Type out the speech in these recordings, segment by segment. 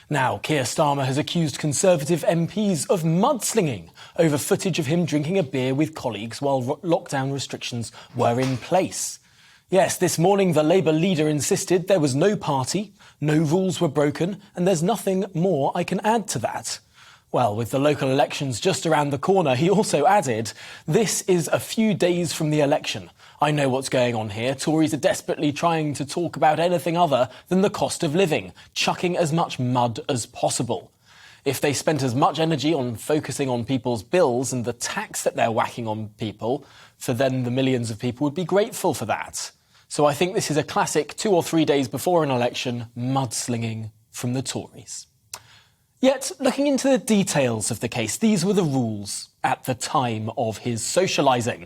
Now, Keir Starmer has accused Conservative MPs of mudslinging over footage of him drinking a beer with colleagues while lockdown restrictions were in place. Yes, this morning the Labour leader insisted there was no party, no rules were broken, and there's nothing more I can add to that. Well, with the local elections just around the corner, he also added, "This is a few days from the election. I know what's going on here. Tories are desperately trying to talk about anything other than the cost of living, chucking as much mud as possible. If they spent as much energy on focusing on people's bills and the tax that they're whacking on people, for then the millions of people would be grateful for that. So I think this is a classic 2 or 3 days before an election mudslinging from the Tories." Yet, looking into the details of the case, these were the rules at the time of his socialising.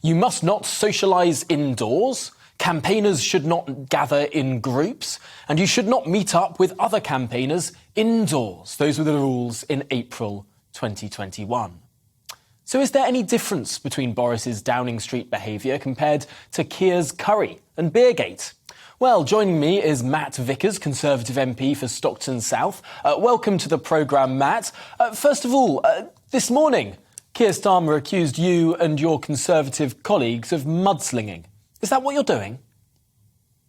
You must not socialise indoors, campaigners should not gather in groups, and you should not meet up with other campaigners indoors. Those were the rules in April 2021. So is there any difference between Boris's Downing Street behaviour compared to Keir's curry and Beergate? Well, joining me is Matt Vickers, Conservative MP for Stockton South. Welcome to the programme, Matt. First of all, this morning, Keir Starmer accused you and your Conservative colleagues of mudslinging. Is that what you're doing?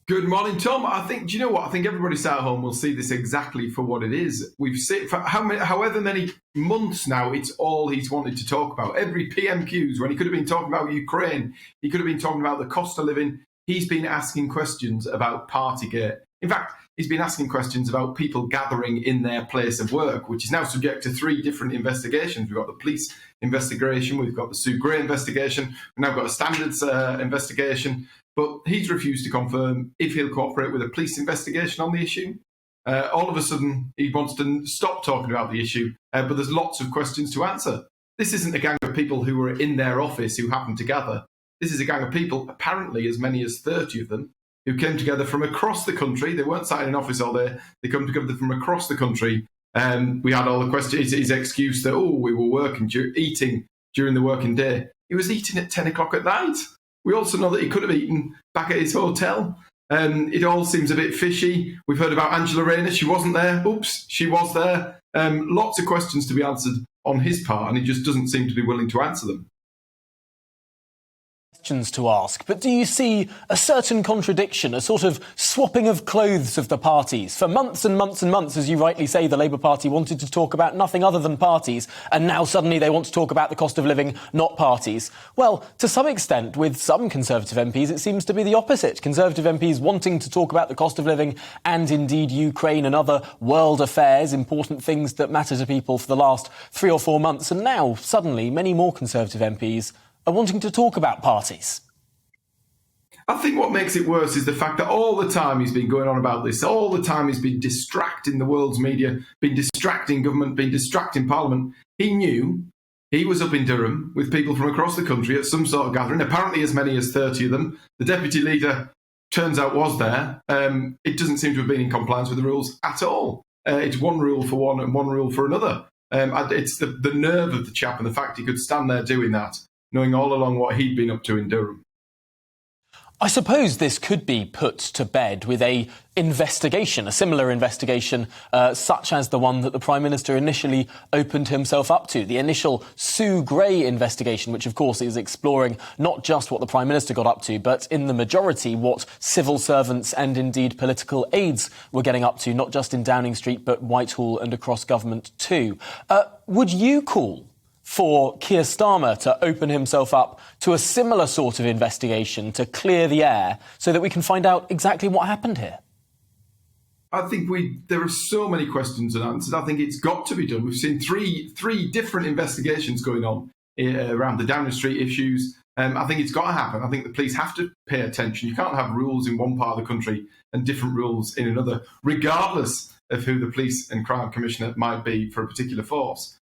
Good morning, Tom. Do you know what? I think everybody sat at home will see this exactly for what it is. We've seen for however many months now, it's all he's wanted to talk about. Every PMQs, when he could have been talking about Ukraine, he could have been talking about the cost of living. He's been asking questions about Partygate. In fact, he's been asking questions about people gathering in their place of work, which is now subject to 3 different investigations. We've got the police investigation, we've got the Sue Gray investigation, we've now got a standards investigation. But he's refused to confirm if he'll cooperate with a police investigation on the issue. All of a sudden, he wants to stop talking about the issue, but there's lots of questions to answer. This isn't a gang of people who were in their office who happened to gather. This is a gang of people, apparently as many as 30 of them, who came together from across the country. They weren't sat in an office all day. They come together from across the country. We had all the questions, his excuse that, we were working, eating during the working day. He was eating at 10 o'clock at night. We also know that he could have eaten back at his hotel. It all seems a bit fishy. We've heard about Angela Rayner. She wasn't there. Oops, she was there. Lots of questions to be answered on his part, and he just doesn't seem to be willing to answer them. To ask, but do you see a certain contradiction, a sort of swapping of clothes of the parties? For months and months and months, as you rightly say, the Labour Party wanted to talk about nothing other than parties, and now suddenly they want to talk about the cost of living, not parties. Well, to some extent, with some Conservative MPs, it seems to be the opposite. Conservative MPs wanting to talk about the cost of living and indeed Ukraine and other world affairs, important things that matter to people for the last 3 or 4 months, and now suddenly many more Conservative MPs are wanting to talk about parties. I think what makes it worse is the fact that all the time he's been going on about this, all the time he's been distracting the world's media, been distracting government, been distracting Parliament. He knew he was up in Durham with people from across the country at some sort of gathering, apparently as many as 30 of them. The deputy leader, turns out, was there. It doesn't seem to have been in compliance with the rules at all. It's one rule for one and one rule for another. It's the nerve of the chap and the fact he could stand there doing that, knowing all along what he'd been up to in Durham. I suppose this could be put to bed with a similar investigation, such as the one that the Prime Minister initially opened himself up to, the initial Sue Gray investigation, which of course is exploring not just what the Prime Minister got up to, but in the majority what civil servants and indeed political aides were getting up to, not just in Downing Street, but Whitehall and across government too. Would you call for Keir Starmer to open himself up to a similar sort of investigation to clear the air so that we can find out exactly what happened here? I think there are so many questions unanswered. I think it's got to be done. We've seen three different investigations going on around the Downing Street issues. I think it's got to happen. I think the police have to pay attention. You can't have rules in one part of the country and different rules in another, regardless of who the police and crime commissioner might be for a particular force.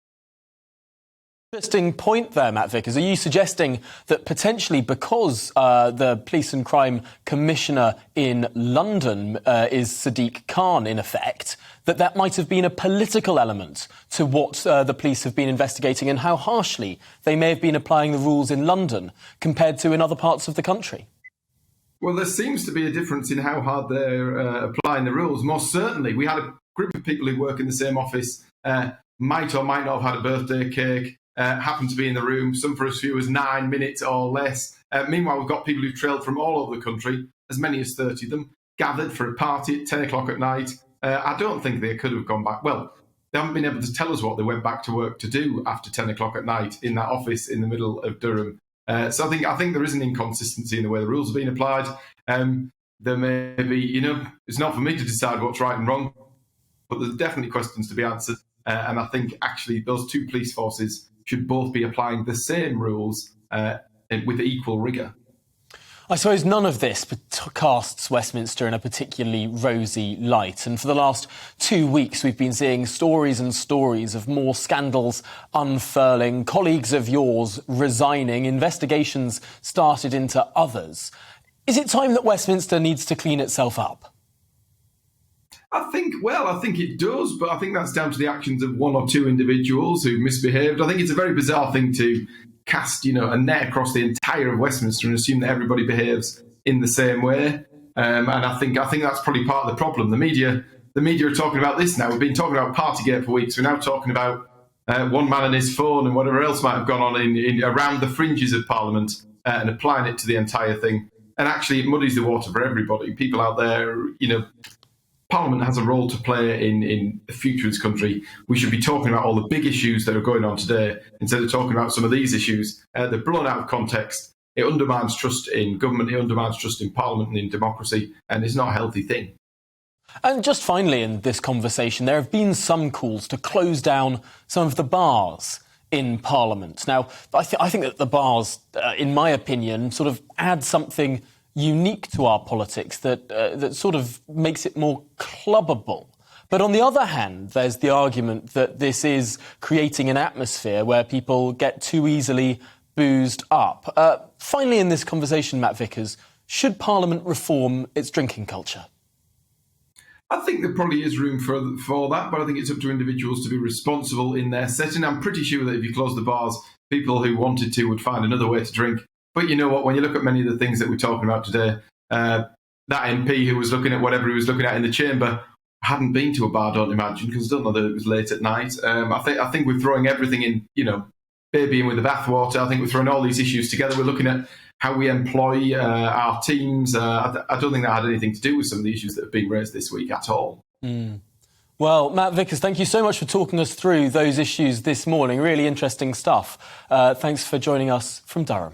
Interesting point there, Matt Vickers. Are you suggesting that potentially because the Police and Crime Commissioner in London is Sadiq Khan, in effect, that might have been a political element to what the police have been investigating and how harshly they may have been applying the rules in London compared to in other parts of the country? Well, there seems to be a difference in how hard they're applying the rules. Most certainly, we had group of people who work in the same office might or might not have had a birthday cake, happen to be in the room, some for as few as 9 minutes or less. Meanwhile, we've got people who've trailed from all over the country, as many as 30 of them, gathered for a party at 10 o'clock at night. I don't think they could have gone back. Well, they haven't been able to tell us what they went back to work to do after 10 o'clock at night in that office in the middle of Durham. So I think there is an inconsistency in the way the rules are being applied. There may be, it's not for me to decide what's right and wrong, but there's definitely questions to be answered. And I think actually those two police forces should both be applying the same rules with equal rigour. I suppose none of this casts Westminster in a particularly rosy light. And for the last 2 weeks, we've been seeing stories and stories of more scandals unfurling, colleagues of yours resigning, investigations started into others. Is it time that Westminster needs to clean itself up? I think it does, but I think that's down to the actions of one or two individuals who misbehaved. I think it's a very bizarre thing to cast, a net across the entire of Westminster and assume that everybody behaves in the same way. And I think that's probably part of the problem. The media are talking about this now. We've been talking about Partygate for weeks. We're now talking about one man and his phone and whatever else might have gone on in around the fringes of Parliament and applying it to the entire thing. And actually, it muddies the water for everybody. People out there, Parliament has a role to play in the future of this country. We should be talking about all the big issues that are going on today instead of talking about some of these issues. They're blown out of context. It undermines trust in government, it undermines trust in Parliament and in democracy, and it's not a healthy thing. And just finally in this conversation, there have been some calls to close down some of the bars in Parliament. Now, I think that the bars, in my opinion, sort of add something unique to our politics that sort of makes it more clubbable. But on the other hand, there's the argument that this is creating an atmosphere where people get too easily boozed up. Finally, in this conversation, Matt Vickers, should Parliament reform its drinking culture? I think there probably is room for that, but I think it's up to individuals to be responsible in their setting. I'm pretty sure that if you close the bars, people who wanted to would find another way to drink. But you know what, when you look at many of the things that we're talking about today, that MP who was looking at whatever he was looking at in the chamber hadn't been to a bar, don't imagine, because I don't know that it was late at night. I think we're throwing everything in, babying with the bathwater. I think we're throwing all these issues together. We're looking at how we employ our teams. I don't think that had anything to do with some of the issues that have been raised this week at all. Well, Matt Vickers, thank you so much for talking us through those issues this morning. Really interesting stuff. Thanks for joining us from Durham.